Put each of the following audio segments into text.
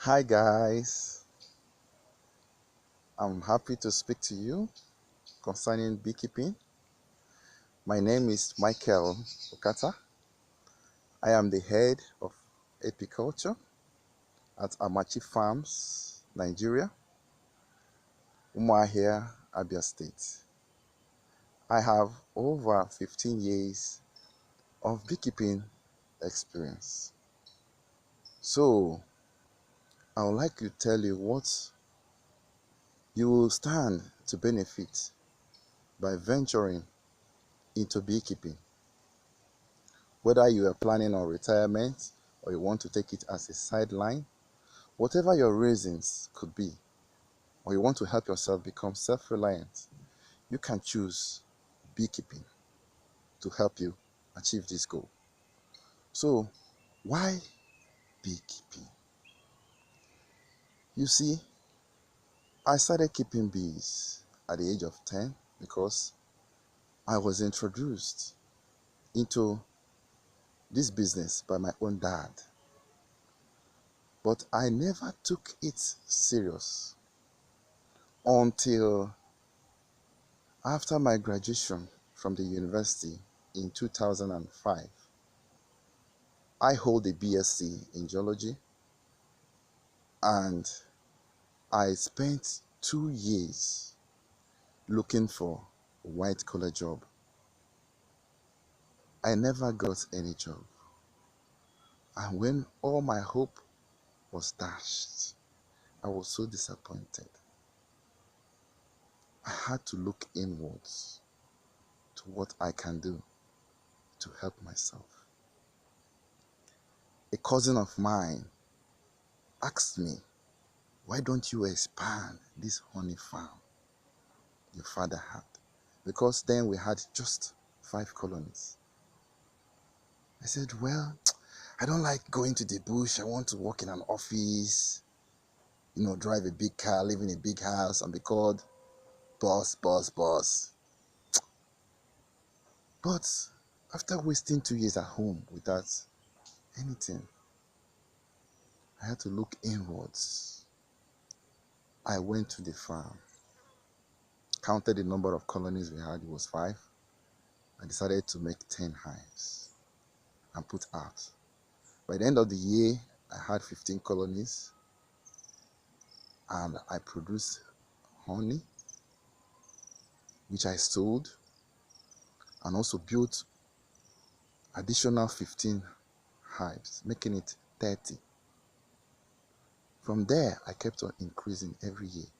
Hi guys, I'm happy to speak to you concerning beekeeping. My name is Michael Ukattah. I am the head of apiculture at Amachi Farms, Nigeria, Umuahia, Abia State. I have over 15 years of beekeeping experience. So, I would like to tell you what you will stand to benefit by venturing into beekeeping. Whether you are planning on retirement or you want to take it as a sideline, whatever your reasons could be, or you want to help yourself become self-reliant, you can choose beekeeping to help you achieve this goal. So, why beekeeping? You see, I started keeping bees at the age of 10 because I was introduced into this business by my own dad. But I never took it serious until after my graduation from the university in 2005. I hold a BSc in geology, and I spent 2 years looking for a white-collar job. I never got any job, and when all my hope was dashed, I was so disappointed. I had to look inwards to what I can do to help myself. A cousin of mine asked me, "Why don't you expand this honey farm your father had?" Because then we had just 5 colonies. I said, "Well, I don't like going to the bush. I want to work in an office, drive a big car, live in a big house, and be called boss, boss, boss." But after wasting 2 years at home without anything, I had to look inwards. I went to the farm, counted the number of colonies we had. It was 5. I decided to make 10 hives and put out. By the end of the year, I had 15 colonies, and I produced honey, which I sold, and also built additional 15 hives, making it 30. From there, I kept on increasing every year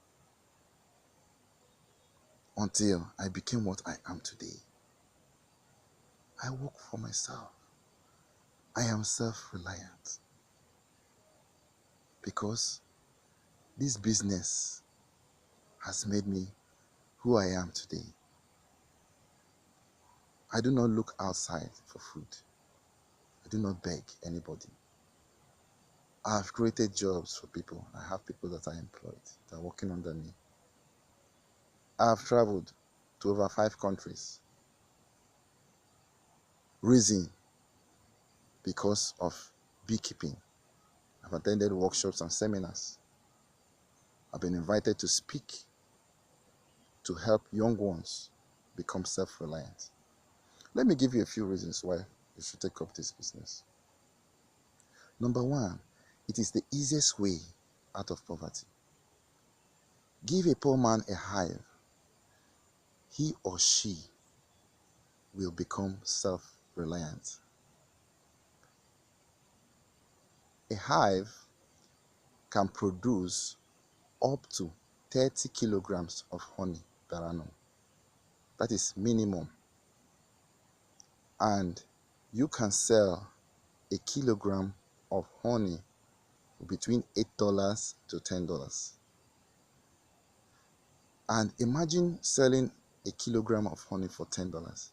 until I became what I am today. I work for myself. I am self-reliant because this business has made me who I am today. I do not look outside for food. I do not beg anybody. I have created jobs for people. I have people that are employed, that are working under me. I have traveled to over 5 countries. Reason because of beekeeping. I've attended workshops and seminars. I've been invited to speak to help young ones become self-reliant. Let me give you a few reasons why you should take up this business. Number 1, it is the easiest way out of poverty. Give a poor man a hive, he or she will become self-reliant. A hive can produce up to 30 kilograms of honey per annum. That is minimum. And you can sell a kilogram of honey between $8 to $10. And imagine selling a kilogram of honey for $10.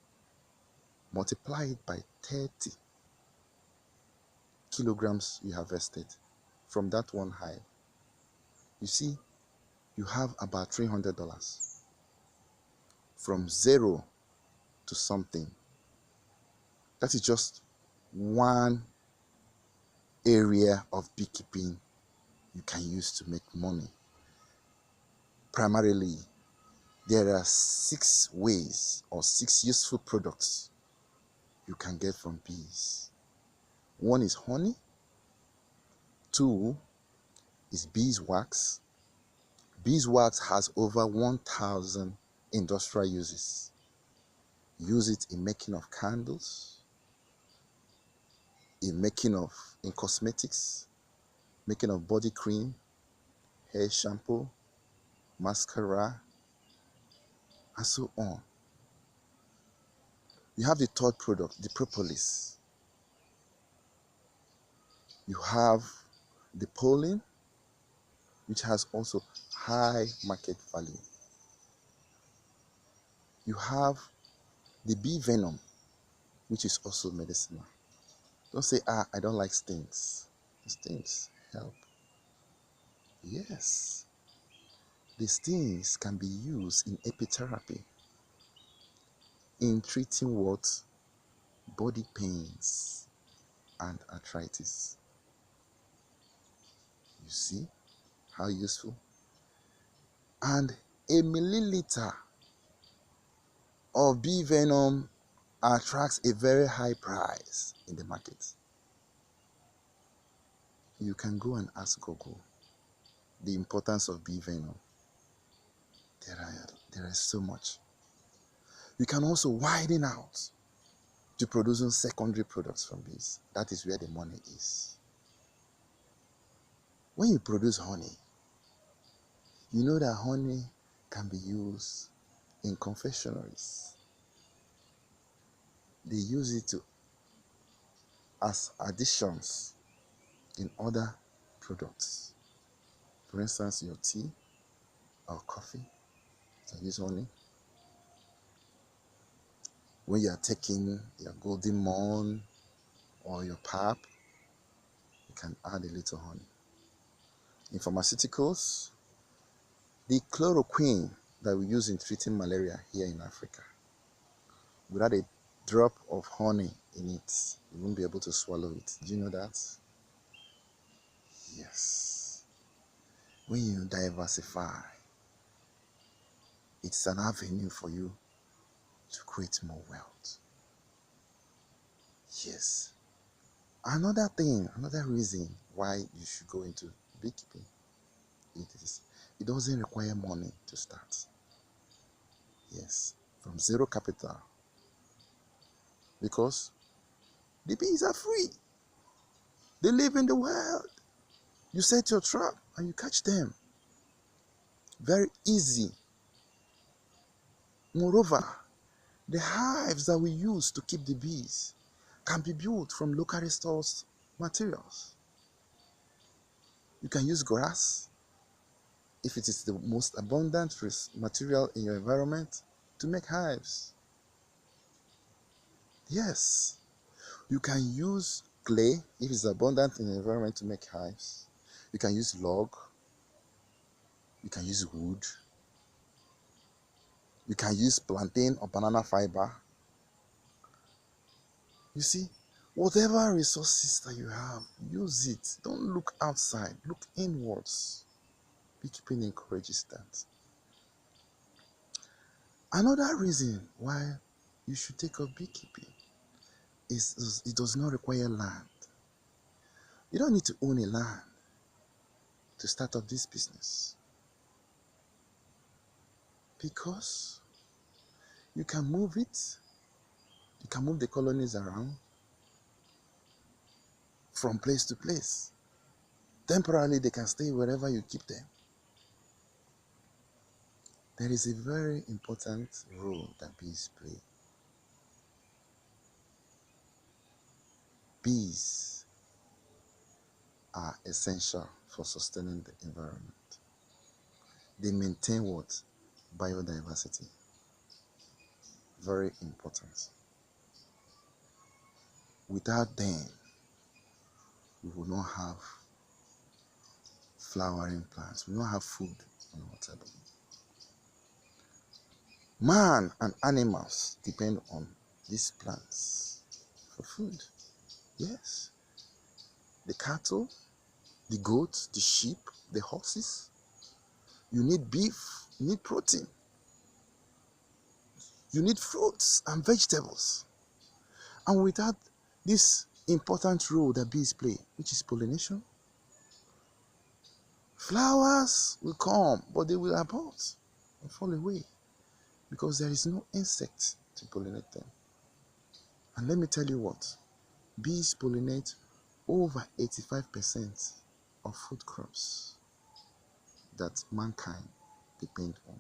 Multiply it by 30 kilograms you harvested from that one hive. You see, you have about $300 from zero to something. That is just one area of beekeeping you can use to make money. Primarily, there are 6 ways or 6 useful products you can get from bees. 1 is honey. 2 is beeswax. Beeswax has over 1,000 industrial uses. Use it in making of candles, in cosmetics, making of body cream, hair shampoo, mascara, and so on. You have the 3rd product, the propolis. You have the pollen, which has also high market value. You have the bee venom, which is also medicinal. Don't say, I don't like stings. The stings help. Yes, the stings can be used in epitherapy, in treating what? Body pains and arthritis. You see how useful? And a milliliter of bee venom attracts a very high price in the market. You can go and ask Google the importance of bee venom. There is so much. You can also widen out to producing secondary products from bees. That is where the money is. When you produce honey, you know that honey can be used in confectionaries. They use it as additions in other products. For instance, your tea or coffee, you can use honey. When you are taking your golden morn or your pap, you can add a little honey. In pharmaceuticals, the chloroquine that we use in treating malaria here in Africa, without a drop of honey in it, you won't be able to swallow it. Do you know that? Yes. When you diversify, it's an avenue for you to create more wealth. Yes. Another reason why you should go into beekeeping, it doesn't require money to start. Yes, from zero capital. Because the bees are free. They live in the wild. You set your trap and you catch them. Very easy. Moreover, the hives that we use to keep the bees can be built from locally sourced materials. You can use grass, if it is the most abundant material in your environment, to make hives. Yes, you can use clay, if it's abundant in the environment, to make hives. You can use log. You can use wood. You can use plantain or banana fiber. You see, whatever resources that you have, use it. Don't look outside, look inwards. Beekeeping encourages that. Another reason why you should take up beekeeping is it does not require land. You don't need to own a land to start up this business, because you can move it, you can move the colonies around from place to place. Temporarily, they can stay wherever you keep them. There is a very important role that bees play. Bees are essential for sustaining the environment. They maintain what? Biodiversity. Very important. Without them, we will not have flowering plants. We will not have food on our table. Man and animals depend on these plants for food. Yes. The cattle the goats, the sheep, the horses. You need beef, you need protein, you need fruits and vegetables. And without this important role that bees play, which is pollination, flowers will come, but they will abort and fall away because there is no insect to pollinate them. And let me tell you what, bees pollinate over 85% of food crops that mankind depend on.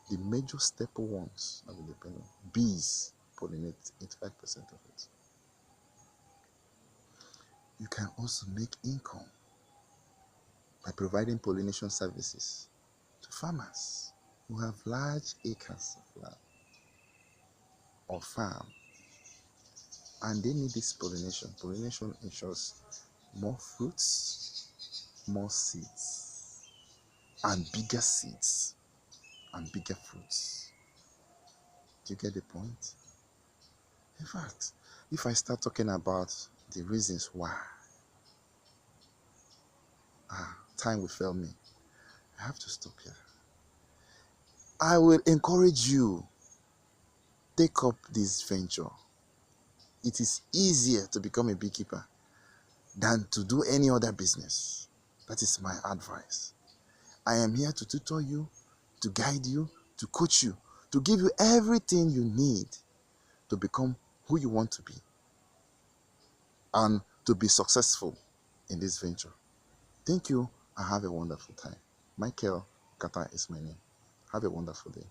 The major staple ones that we depend on. Bees pollinate 85% of it. You can also make income by providing pollination services to farmers who have large acres of land or farm, and they need this pollination. Pollination ensures more fruits, more seeds, and bigger seeds and bigger fruits. Do you get the point? In fact, if I start talking about the reasons why, time will fail me. I have to stop here. I will encourage you, take up this venture. It is easier to become a beekeeper than to do any other business. That is my advice. I am here to tutor you, to guide you, to coach you, to give you everything you need to become who you want to be and to be successful in this venture. Thank you and have a wonderful time. Michael Ukattah is my name. Have a wonderful day.